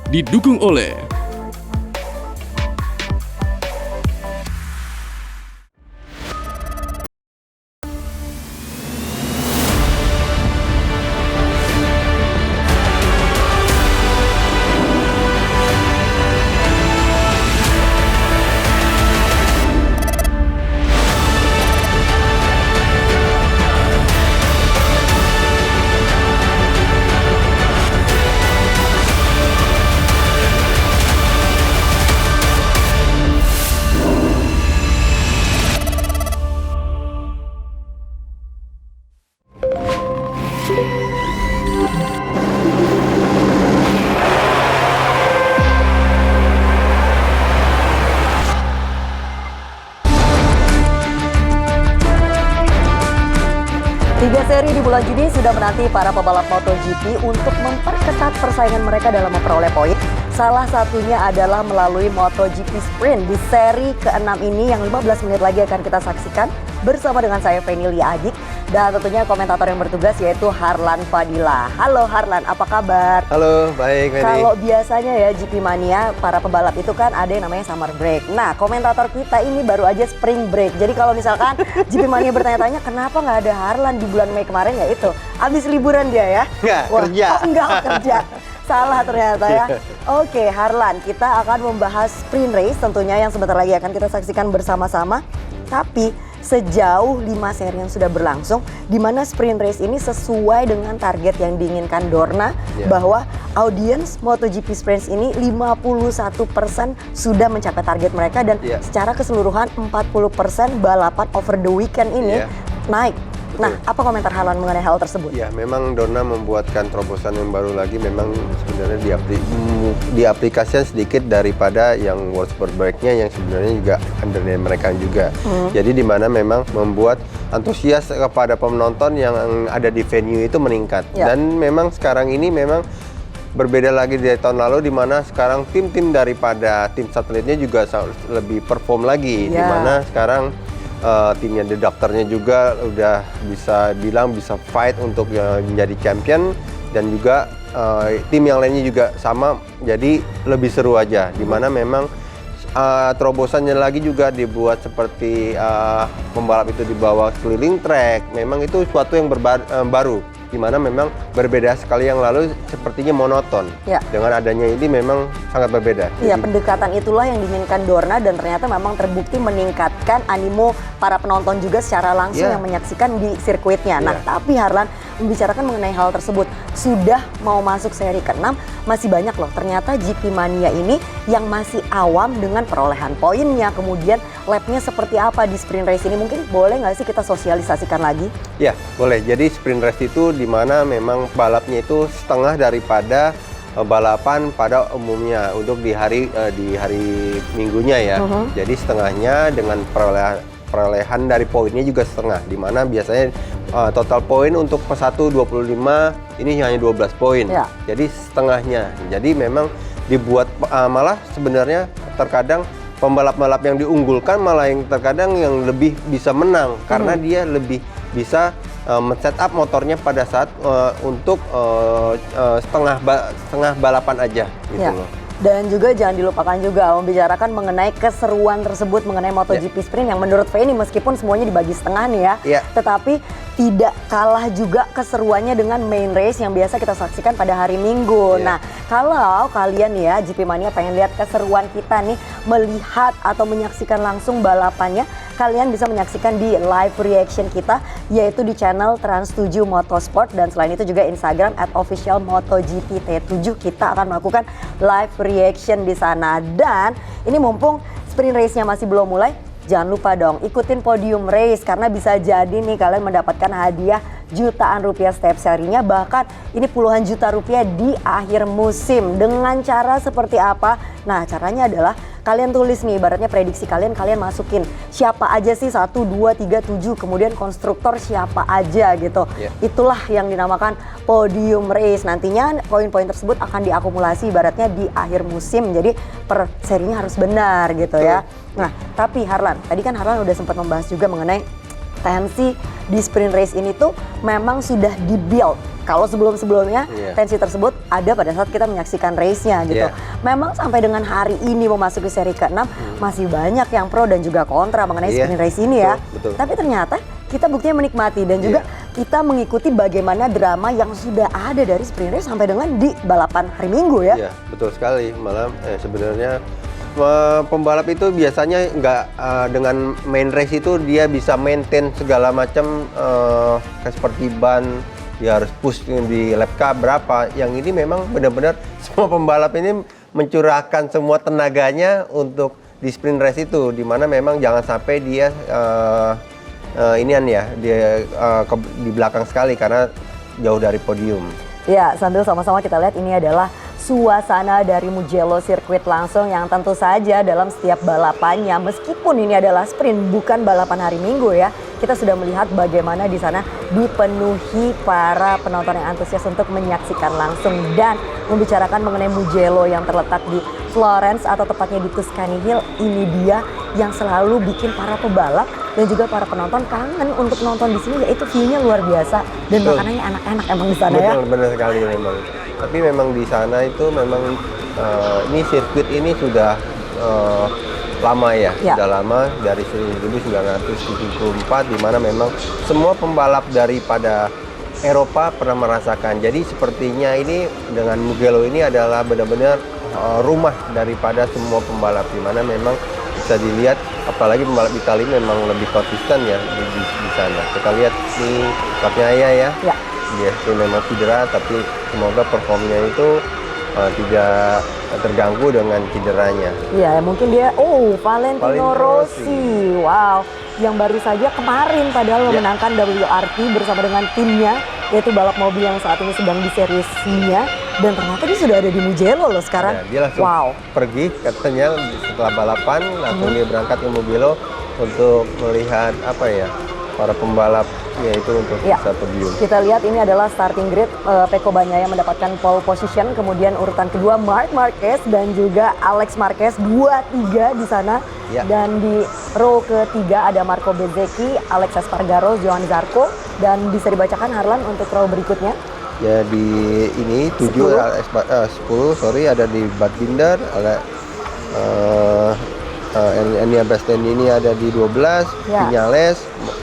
didukung oleh Tiga seri di bulan Juni sudah menanti para pebalap MotoGP untuk memperketat persaingan mereka dalam memperoleh poin. Salah satunya adalah melalui MotoGP Sprint di seri ke-6 ini yang 15 menit lagi akan kita saksikan bersama dengan saya Feni Adik dan tentunya komentator yang bertugas yaitu Harlan Fadila. Halo Harlan, apa kabar? Halo, baik Feni. Kalau biasanya ya GP Mania, para pebalap itu kan ada yang namanya summer break. Nah, komentator kita ini baru aja spring break. Jadi kalau misalkan GP Mania bertanya-tanya kenapa nggak ada Harlan di bulan Mei kemarin, ya itu habis liburan dia ya? Nggak, kerja. Oh, enggak kerja. Salah ternyata ya. Oke Harlan, kita akan membahas sprint race tentunya yang sebentar lagi akan kita saksikan bersama-sama. Tapi sejauh 5 seri yang sudah berlangsung, di mana sprint race ini sesuai dengan target yang diinginkan Dorna, bahwa audiens MotoGP Sprint ini 51% sudah mencapai target mereka dan secara keseluruhan 40% balapan over the weekend ini naik. Nah, apa komentar Harlan mengenai hal tersebut? Ya, memang Dorna membuatkan terobosan yang baru lagi, memang sebenarnya diaplikasikan sedikit daripada yang World Superbike-nya yang sebenarnya juga underline mereka juga. Jadi di mana memang membuat antusias kepada penonton yang ada di venue itu meningkat. Dan memang sekarang ini memang berbeda lagi dari tahun lalu, di mana sekarang tim-tim daripada tim satelitnya juga lebih perform lagi, di mana sekarang timnya The Doctor-nya juga udah bisa bilang bisa fight untuk menjadi champion, dan juga tim yang lainnya juga sama, jadi lebih seru aja. Dimana memang terobosannya lagi juga dibuat seperti pembalap itu dibawa keliling track. Memang itu suatu yang baru, dimana memang berbeda sekali, yang lalu sepertinya monoton. Dengan adanya ini memang sangat berbeda. Iya, pendekatan itulah yang diinginkan Dorna dan ternyata memang terbukti meningkatkan animo para penonton juga secara langsung yang menyaksikan di sirkuitnya. Nah, tapi Harlan, membicarakan mengenai hal tersebut, sudah mau masuk seri ke-6, masih banyak loh ternyata GP Mania ini yang masih awam dengan perolehan poinnya, kemudian lapnya seperti apa di sprint race ini. Mungkin boleh nggak sih kita sosialisasikan lagi? Ya, boleh. Jadi sprint race itu di mana memang balapnya itu setengah daripada balapan pada umumnya untuk di hari minggunya ya. Jadi setengahnya dengan perolehan dari poinnya juga setengah, di mana biasanya total poin untuk P1 25, ini hanya 12 poin. Jadi setengahnya. Jadi memang dibuat malah sebenarnya terkadang pembalap-pembalap yang diunggulkan malah yang terkadang yang lebih bisa menang karena dia lebih bisa men-setup motornya pada saat untuk setengah balapan aja gitu loh. Dan juga jangan dilupakan juga membicarakan mengenai keseruan tersebut mengenai MotoGP Sprint yang menurut Feni meskipun semuanya dibagi setengah nih ya, tetapi tidak kalah juga keseruannya dengan main race yang biasa kita saksikan pada hari Minggu. Nah, kalau kalian ya GP Mania pengen lihat keseruan kita nih, melihat atau menyaksikan langsung balapannya, kalian bisa menyaksikan di live reaction kita, yaitu di channel Trans7 Motorsport, dan selain itu juga Instagram @officialmotogpt7. Kita akan melakukan live reaction di sana. Dan ini mumpung sprint race-nya masih belum mulai, jangan lupa dong ikutin podium race karena bisa jadi nih kalian mendapatkan hadiah jutaan rupiah setiap serinya, bahkan ini puluhan juta rupiah di akhir musim. Dengan cara seperti apa? Nah, caranya adalah kalian tulis nih, ibaratnya prediksi kalian masukin siapa aja sih 1, 2, 3, 7, kemudian konstruktor siapa aja gitu. Itulah yang dinamakan podium race. Nantinya poin-poin tersebut akan diakumulasi ibaratnya di akhir musim, jadi per serinya harus benar gitu ya. Nah, tapi Harlan, tadi kan Harlan udah sempat membahas juga mengenai tensi di sprint race ini tuh memang sudah di-build kalau sebelum-sebelumnya tensi tersebut ada pada saat kita menyaksikan race-nya gitu. Memang sampai dengan hari ini memasuki seri ke-6 masih banyak yang pro dan juga kontra mengenai sprint race ini ya. Betul. Tapi ternyata kita buktinya menikmati dan juga kita mengikuti bagaimana drama yang sudah ada dari sprint race sampai dengan di balapan hari Minggu ya. Iya, betul sekali. Malah sebenarnya pembalap itu biasanya nggak dengan main race itu dia bisa maintain segala macam kayak seperti ban, dia harus push di lap berapa. Yang ini memang benar-benar semua pembalap ini mencurahkan semua tenaganya untuk di sprint race itu, dimana memang jangan sampai dia di belakang sekali karena jauh dari podium. Ya, sambil sama-sama kita lihat ini adalah suasana dari Mugello Circuit langsung yang tentu saja dalam setiap balapannya, meskipun ini adalah sprint bukan balapan hari Minggu ya, kita sudah melihat bagaimana di sana dipenuhi para penonton yang antusias untuk menyaksikan langsung dan membicarakan mengenai Mugello yang terletak di Florence atau tepatnya di Tuscany Hill. Ini dia yang selalu bikin para pebalap dan juga para penonton kangen untuk nonton di sini, yaitu view-nya luar biasa dan makanannya enak-enak emang di sana ya. Benar sekali memang. Tapi memang di sana itu memang ini sirkuit ini sudah lama ya, sudah lama dari 1974 di mana memang semua pembalap daripada Eropa pernah merasakan. Jadi sepertinya ini dengan Mugello ini adalah benar-benar rumah daripada semua pembalap, di mana memang bisa dilihat apalagi pembalap Italia memang lebih konsisten ya di sana. Kita lihat nih Bagnaia ya. Dia itu memang cedera tapi semoga performnya itu tidak terganggu dengan cederanya. Iya, mungkin dia Valentino Rossi. Wow, yang baru saja kemarin padahal memenangkan WRT bersama dengan timnya, yaitu balap mobil yang saat ini sedang di seri C-nya, dan ternyata dia sudah ada di Mugello loh sekarang. Dia langsung pergi katanya setelah balapan langsung dia berangkat ke Mugello untuk melihat para pembalap yaitu untuk bisa podium. Kita lihat ini adalah starting grid. Pecco Bagnaia mendapatkan pole position, kemudian urutan kedua Marc Marquez dan juga Alex Marquez 2-3 di sana. Dan di row ketiga ada Marco Bezzecchi, Alex Espargaro, Johan Zarco, dan bisa dibacakan Harlan untuk row berikutnya. Ya di ini 10 ada di Bad Binder, ada Enea Bastianini ini ada di 12, Viñales,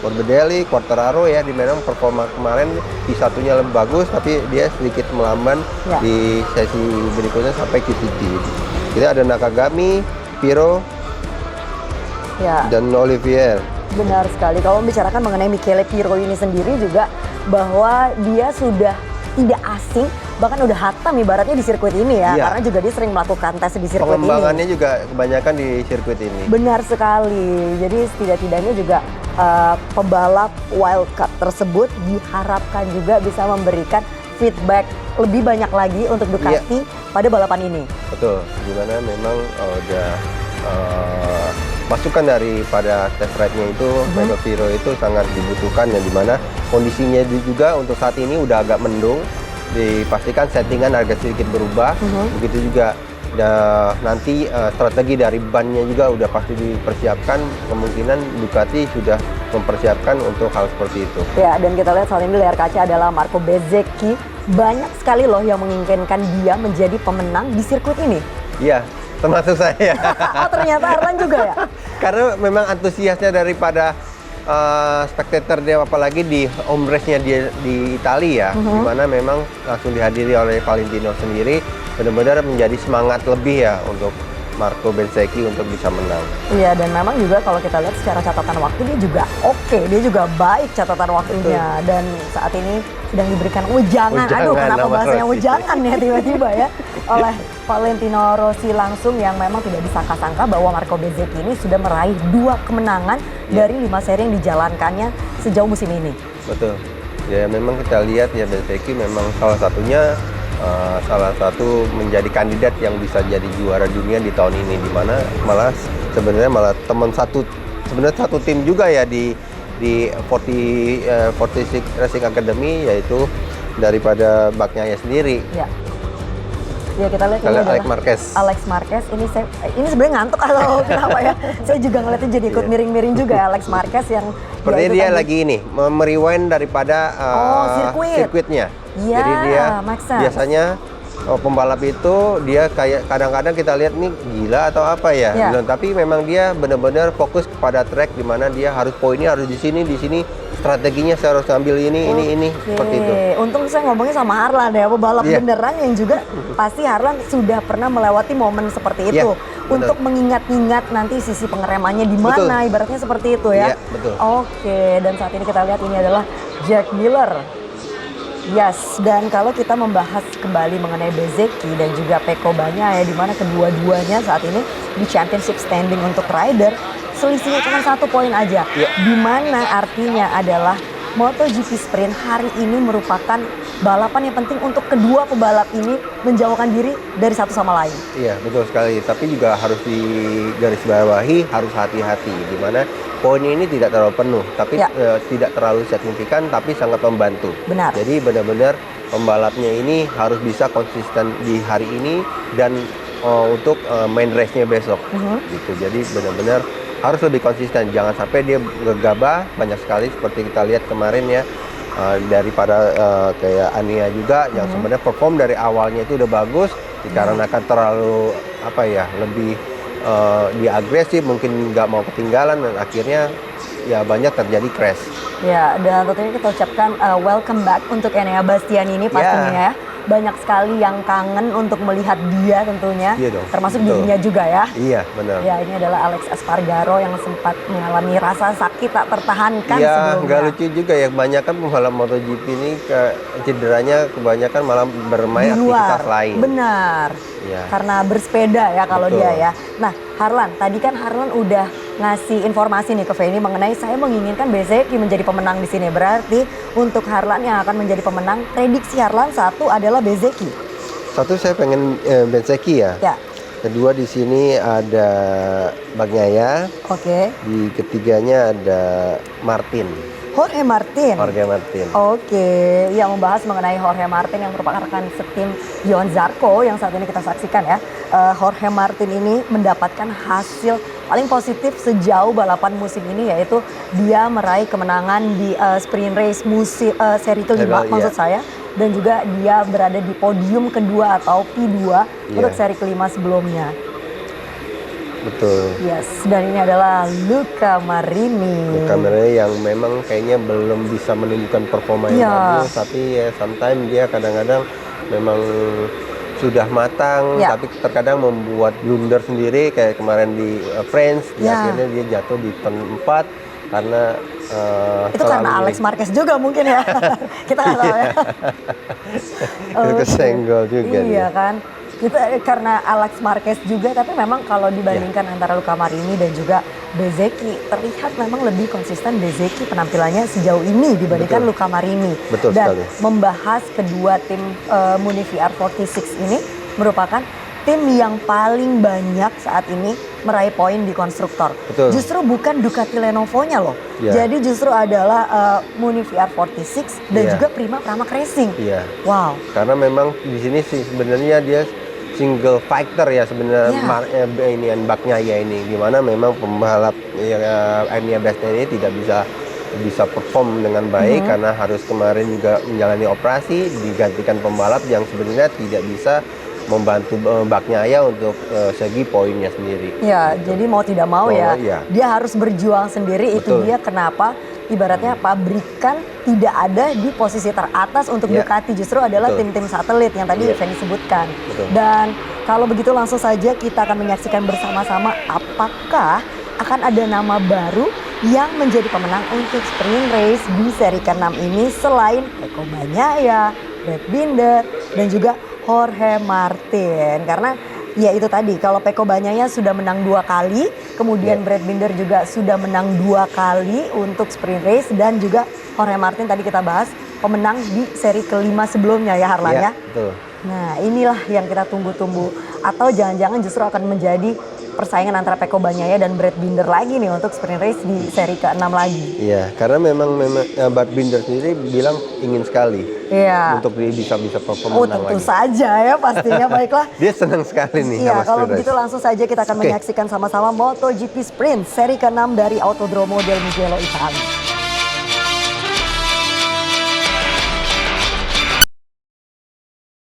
Morbidelli, Quartararo ya, di memang performa kemarin di satunya lebih bagus tapi dia sedikit melamban di sesi berikutnya sampai Q3. Kita ada Nakagami, Piro, dan Olivier. Benar sekali. Kalau membicarakan mengenai Michele Piro ini sendiri juga bahwa dia sudah tidak asing, bahkan udah hatam ibaratnya di sirkuit ini ya, karena juga dia sering melakukan tes di sirkuit ini. Pengembangannya juga kebanyakan di sirkuit ini. Benar sekali. Jadi setidak-tidaknya juga pebalap wildcard tersebut diharapkan juga bisa memberikan feedback lebih banyak lagi untuk Ducati pada balapan ini. Betul, dimana memang udah masukan daripada test ride-nya itu Michele Piro itu sangat dibutuhkan, yang dimana kondisinya juga untuk saat ini udah agak mendung, dipastikan settingan agak sedikit berubah. Begitu juga nanti strategi dari bannya juga udah pasti dipersiapkan, kemungkinan Ducati sudah mempersiapkan untuk hal seperti itu. Ya, dan kita lihat saat ini di layar kaca adalah Marco Bezzecchi. Banyak sekali loh yang menginginkan dia menjadi pemenang di sirkuit ini. Iya, termasuk saya. Oh, ternyata Harlan juga ya? Karena memang antusiasnya daripada spectator dia, apalagi di home race-nya dia di Italia, di mana memang langsung dihadiri oleh Valentino sendiri, benar-benar menjadi semangat lebih ya untuk Marco Bezzecchi untuk bisa menang. Iya, dan memang juga kalau kita lihat secara catatan waktu dia juga dia juga baik catatan waktunya. Dan saat ini sedang diberikan ujangan. Aduh, kenapa bahasanya ujangan ya tiba-tiba ya oleh Valentino Rossi langsung, yang memang tidak disangka-sangka bahwa Marco Bezzecchi ini sudah meraih 2 kemenangan dari 5 seri yang dijalankannya sejauh musim ini. Betul. Ya memang kita lihat ya Bezzecchi memang salah satu menjadi kandidat yang bisa jadi juara dunia di tahun ini, di mana sebenarnya satu tim juga ya di 46 Racing Academy, yaitu daripada Bagnaia sendiri. Ya kita lihat ini adalah Alex Marquez. Alex Marquez. Ini sebenarnya ngantuk atau kenapa ya? Saya juga ngeliatnya jadi ikut miring-miring juga ya, Alex Marquez yang sepertinya dia lagi ini merewind daripada sirkuitnya. Iya, Jadi dia biasanya pembalap itu dia kayak kadang-kadang kita lihat nih gila atau apa ya, tapi memang dia benar-benar fokus kepada track di mana dia harus poinnya harus di sini, strateginya saya harus ngambil ini seperti itu. Untung saya ngomongnya sama Harlan ya, pebalap beneran yang juga pasti Harlan sudah pernah melewati momen seperti itu untuk mengingat-ingat nanti sisi pengeremannya di mana, ibaratnya seperti itu ya. Betul. Oke, dan saat ini kita lihat ini adalah Jack Miller. Yes, dan kalau kita membahas kembali mengenai Bezzecchi dan juga Pecco Bagnaia, di mana kedua-duanya saat ini di championship standing untuk rider, selisihnya cuma 1 poin aja. Di mana artinya adalah MotoGP Sprint hari ini merupakan balapan yang penting untuk kedua pebalap ini menjauhkan diri dari satu sama lain. Iya, betul sekali. Tapi juga harus digarisbawahi, harus hati-hati. Di mana poin ini tidak terlalu penuh, tapi tidak terlalu signifikan, tapi sangat membantu. Benar. Jadi benar-benar pembalapnya ini harus bisa konsisten di hari ini dan untuk main race-nya besok. Gitu. Jadi benar-benar harus lebih konsisten, jangan sampai dia gegabah. Banyak sekali seperti kita lihat kemarin ya, daripada kayak Ania juga yang sebenarnya perform dari awalnya itu udah bagus, dikarenakan terlalu lebih dia agresif, mungkin nggak mau ketinggalan dan akhirnya ya banyak terjadi crash. Ya, dan tentunya kita ucapkan welcome back untuk Enea Bastianini pastinya ya. Banyak sekali yang kangen untuk melihat dia tentunya, termasuk dirinya juga ya. Iya, benar. Ya, ini adalah Alex Espargaro yang sempat mengalami rasa sakit tak tertahankan sebelumnya. Iya, nggak lucu juga ya, kebanyakan pembalap MotoGP ini cederanya kebanyakan malah bermain aktivitas lain. Benar, karena bersepeda ya kalau dia ya. Nah, Harlan, tadi kan Harlan udah ngasih informasi nih ke Feni mengenai saya menginginkan Bezzecchi menjadi pemenang di sini. Berarti untuk Harlan yang akan menjadi pemenang, prediksi Harlan satu adalah Bezzecchi. Satu saya pengen Bezzecchi ya. Kedua di sini ada Bagnaia. Di ketiganya ada Jorge Martin. Oke, yang membahas mengenai Jorge Martin yang merupakan rekan setim Johan Zarco yang saat ini kita saksikan ya. Jorge Martin ini mendapatkan hasil paling positif sejauh balapan musim ini, yaitu dia meraih kemenangan di sprint race seri kelima maksud saya, dan juga dia berada di podium kedua atau P2 untuk seri kelima sebelumnya. Betul. Yes, dan ini adalah Luca Marini. Luca Marini yang memang kayaknya belum bisa menunjukkan performa yang bagus, tapi ya sometimes dia kadang-kadang memang sudah matang, tapi terkadang membuat blunder sendiri kayak kemarin di France. Akhirnya dia jatuh di turn 4 karena itu karena Alex Marquez juga mungkin ya. Kita nggak tahu ya. Itu kesenggol juga. Iya kan. Kita karena Alex Marquez juga, tapi memang kalau dibandingkan antara Luca Marini dan juga Bezzecchi, terlihat memang lebih konsisten Bezzecchi penampilannya sejauh ini dibandingkan Luca Marini. Dan membahas kedua tim Muni VR46 ini merupakan tim yang paling banyak saat ini meraih poin di konstruktor. Justru bukan Ducati Lenovo-nya loh. Jadi justru adalah Muni VR46 dan juga Prima Pramac Racing. Wow. Karena memang di sini sih sebenarnya dia single fighter ya sebenarnya ini Bagnaia ini, gimana memang pembalap Enea Bastianini ini tidak bisa perform dengan baik karena harus kemarin juga menjalani operasi, digantikan pembalap yang sebenarnya tidak bisa membantu Bagnaia untuk segi poinnya sendiri. Ya, jadi mau tidak mau dia harus berjuang sendiri. Itu dia kenapa ibaratnya pabrikan tidak ada di posisi teratas untuk Ducati, justru adalah tim-tim satelit yang tadi Feni sebutkan. Dan kalau begitu langsung saja kita akan menyaksikan bersama-sama apakah akan ada nama baru yang menjadi pemenang untuk sprint race di seri ke-6 ini selain Pecco Bagnaia, Brad Binder, dan juga Jorge Martin. Karena ya itu tadi, kalau Pecco Bagnaia sudah menang 2 kali, kemudian Brad Binder juga sudah menang 2 kali untuk sprint race, dan juga Jorge Martin tadi kita bahas pemenang di seri kelima sebelumnya ya Harlan ya. Betul. Nah inilah yang kita tunggu-tunggu, atau jangan-jangan justru akan menjadi persaingan antara Pecco Bagnaia dan Brad Binder lagi nih untuk sprint race di seri ke-6 lagi. Iya, karena memang Brad Binder sendiri bilang ingin sekali untuk dia bisa perform menang tentu lagi. saja ya pastinya. Baiklah. Dia senang sekali nih. Iya, kalau begitu langsung saja kita akan menyaksikan sama-sama MotoGP Sprint seri ke-6 dari Autodromo del Mugello Italia.